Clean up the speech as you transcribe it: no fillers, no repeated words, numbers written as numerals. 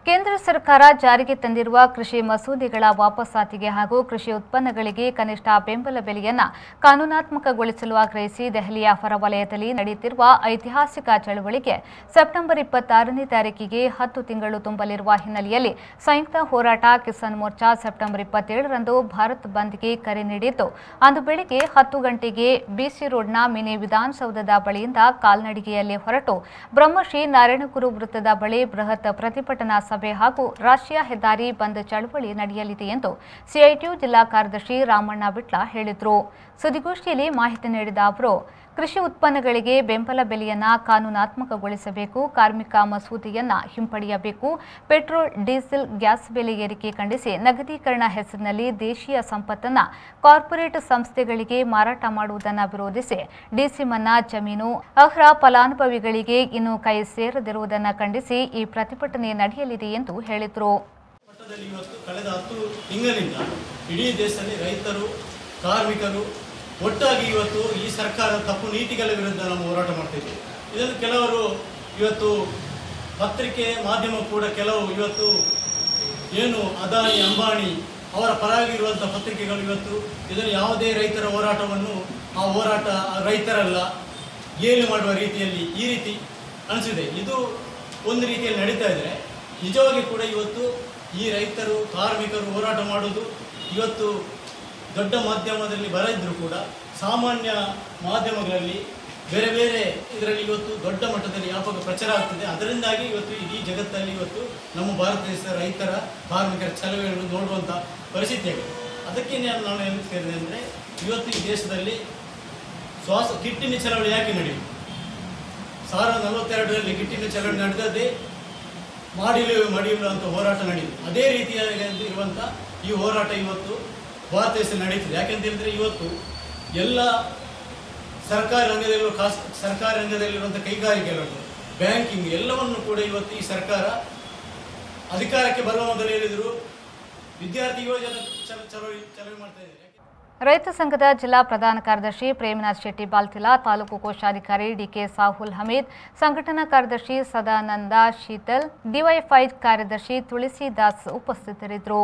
ಕೇಂದ್ರ ಸರ್ಕಾರ ಜಾರಿಗೆ ತಂದಿರುವ ಕೃಷಿ ಮಸೂದೆಗಳ ವಾಪಸಾತಿಗೆ ಹಾಗೂ ಕೃಷಿ ಉತ್ಪನ್ನಗಳಿಗೆ ಕನಿಷ್ಠ ಬೆಂಬಲ ಬೆಲೆಯನ್ನು ಕಾನೂನಾತ್ಮಕಗೊಳಿಸಲು ಆಗ್ರಹಿಸಿ ದೆಹಲಿಯ ಹೊರವಲಯದಲ್ಲಿ ನಡೆಯುತ್ತಿರುವ ಐತಿಹಾಸಿಕ ಚಳವಳಿಗೆ ಸೆಪ್ಟೆಂಬರ್ 26ನೇ ತಾರೀಕಿಗೆ 10 ತಿಂಗಳು ತುಂಬಲಿರುವ ಹಿನ್ನೆಲೆಯಲ್ಲಿ ಸಂಯುಕ್ತ ಹೋರಾಟ ಕಿಸಾನ್ ಮೋರ್ಚಾ ಸೆಪ್ಟೆಂಬರ್ 27ರಂದು ಭಾರತ್ ಬಂದ್ಗೆ ಕರೆ ನೀಡಿದ್ದು ಅಂದು ಬೆಳಗ್ಗೆ 10 ಗಂಟೆಗೆ ಬಿಸಿ ರೋಡ್ನ ಮಿನಿ ವಿಧಾನಸೌಧದ ಬಳಿಯಿಂದ ಕಾಲ್ನಡಿಗೆಯಲ್ಲಿ ಹೊರಟು ಬ್ರಹ್ಮಶ್ರೀ ನಾರಾಯಣಗುರು ವೃತ್ತದ ಬಳಿ ಬೃಹತ್ ಪ್ರತಿಭಟನಾ ಸಭೆ ಹಾಗೂ ರಾಷ್ಟ್ರೀಯ ಹೆದ್ದಾರಿ ಬಂದ್ ಚಳವಳಿ ನಡೆಯಲಿದೆ ಎಂದು ಸಿಐಟಿಯು ಜಿಲ್ಲಾ ಕಾರ್ಯದರ್ಶಿ ರಾಮಣ್ಣ ಬಿಟ್ಲ ಹೇಳಿದರು. ಸುದ್ದಿಗೋಷ್ಠಿಯಲ್ಲಿ ಮಾಹಿತಿ ನೀಡಿದ ಅವರು, ಕೃಷಿ ಉತ್ಪನ್ನಗಳಿಗೆ ಬೆಂಬಲ ಬೆಲೆಯನ್ನು ಕಾನೂನಾತ್ಮಕಗೊಳಿಸಬೇಕು, ಕಾರ್ಮಿಕ ಮಸೂದೆಯನ್ನು ಹಿಂಪಡೆಯಬೇಕು, ಪೆಟ್ರೋಲ್, ಡೀಸೆಲ್, ಗ್ಯಾಸ್ ಬೆಲೆ ಏರಿಕೆ ಖಂಡಿಸಿ ನಗದೀಕರಣ ಹೆಸರಿನಲ್ಲಿ ದೇಶೀಯ ಸಂಪತ್ತನ್ನು ಕಾರ್ಪೊರೇಟ್ ಸಂಸ್ಥೆಗಳಿಗೆ ಮಾರಾಟ ಮಾಡುವುದನ್ನು ವಿರೋಧಿಸಿ ಡಿಸಿ ಮನ್ನಾ ಜಮೀನು ಅರ್ಹ ಫಲಾನುಭವಿಗಳಿಗೆ ಇನ್ನೂ ಕೈ ಸೇರದಿರುವುದನ್ನು ಖಂಡಿಸಿ ಈ ಪ್ರತಿಭಟನೆ ನಡೆಯಲಿದೆ ಎಂದು ಹೇಳಿದರು. ಕಳೆದ 10 ತಿಂಗಳಿಂದ ಇಡೀ ದೇಶದಲ್ಲಿ ರೈತರು, ಕಾರ್ಮಿಕರು ಒಟ್ಟಾಗಿ ಇವತ್ತು ಈ ಸರ್ಕಾರ ತಪ್ಪು ನೀತಿಗಳ ವಿರುದ್ಧ ನಾವು ಹೋರಾಟ ಮಾಡ್ತಿದ್ದೀವಿ. ಇದನ್ನು ಕೆಲವರು ಇವತ್ತು ಪತ್ರಿಕೆ ಮಾಧ್ಯಮ ಕೂಡ ಕೆಲವು ಇವತ್ತು ಏನು ಅದಾನಿ ಅಂಬಾನಿ ಅವರ ಪರವಾಗಿರುವಂಥ ಪತ್ರಿಕೆಗಳು ಇವತ್ತು ಇದನ್ನು ಯಾವುದೇ ರೈತರ ಹೋರಾಟವನ್ನು ಆ ಹೋರಾಟ ರೈತರಲ್ಲ ಗೇಲಿ ಮಾಡುವ ರೀತಿಯಲ್ಲಿ ಈ ರೀತಿ ಅನಿಸಿದೆ. ಇದು ಒಂದು ರೀತಿಯಲ್ಲಿ ನಡೀತಾ ಇದ್ದರೆ ನಿಜವಾಗಿ ಕೂಡ ಇವತ್ತು ಈ ರೈತರು, ಕಾರ್ಮಿಕರು ಹೋರಾಟ ಮಾಡೋದು ಇವತ್ತು ದೊಡ್ಡ ಮಾಧ್ಯಮದಲ್ಲಿ ಬರದಿದ್ದರೂ ಕೂಡ ಸಾಮಾನ್ಯ ಮಾಧ್ಯಮಗಳಲ್ಲಿ ಬೇರೆ ಬೇರೆ ಇದರಲ್ಲಿ ಇವತ್ತು ದೊಡ್ಡ ಮಟ್ಟದಲ್ಲಿ ವ್ಯಾಪಕ ಪ್ರಚಾರ ಆಗ್ತದೆ. ಅದರಿಂದಾಗಿ ಇವತ್ತು ಇಡೀ ಜಗತ್ತಲ್ಲಿ ಇವತ್ತು ನಮ್ಮ ಭಾರತ ದೇಶದ ರೈತರ, ಕಾರ್ಮಿಕರ ಚಳವಳಿಯನ್ನು ನೋಡುವಂಥ ಪರಿಸ್ಥಿತಿ ಆಗಿದೆ. ಅದಕ್ಕೆ ನಾನು ಏನು ಸೇರಿದೆ ಅಂದರೆ, ಇವತ್ತು ಈ ದೇಶದಲ್ಲಿ ಕಿಟ್ಟಿನ ಚಳವಳಿ ಯಾಕೆ ನಡೆಯಿತು? 1942ರಲ್ಲಿ ಕಿಟ್ಟಿನ ಚಳವಳಿ ನಡೆದದ್ದೇ ಮಾಡಿಲ್ಲ ಅಂತ ಹೋರಾಟ ನಡೆಯಿತು. ಅದೇ ರೀತಿಯಾಗಿ ಇರುವಂಥ ಈ ಹೋರಾಟ ಇವತ್ತು ಭಾರತ ದೇಶದಲ್ಲಿ ನಡೀತಿದೆ. ಯಾಕೆಂತ ಹೇಳಿದರೆ ಇವತ್ತು ಎಲ್ಲ ಸರ್ಕಾರಿ ರಂಗದಲ್ಲಿರುವಂಥ ಕೈಗಾರಿಕೆಗಳು, ಬ್ಯಾಂಕಿಂಗ್ ಎಲ್ಲವನ್ನು ಕೂಡ ಇವತ್ತು ಈ ಸರ್ಕಾರ ಅಧಿಕಾರಕ್ಕೆ ಬರುವ ಮೊದಲು ಹೇಳಿದರು ವಿದ್ಯಾರ್ಥಿ ಯೋಜನೆ ಚಲನೆ ಮಾಡ್ತಾ ಇದೆ. ರೈತ ಸಂಘದ ಜಿಲ್ಲಾ ಪ್ರಧಾನ ಕಾರ್ಯದರ್ಶಿ ಪ್ರೇಮನಾಥ್ ಶೆಟ್ಟಿ ಬಾಲ್ತಿಲಾ, ತಾಲೂಕು ಕೋಶಾಧಿಕಾರಿ ಡಿಕೆ ಸಾಹುಲ್ ಹಮೀದ್, ಸಂಘಟನಾ ಕಾರ್ಯದರ್ಶಿ ಸದಾನಂದ ಶೀತಲ್, ಡಿವೈಎಫ್ಐ ಕಾರ್ಯದರ್ಶಿ ತುಳಸಿದಾಸ್ ಉಪಸ್ಥಿತರಿದ್ದರು.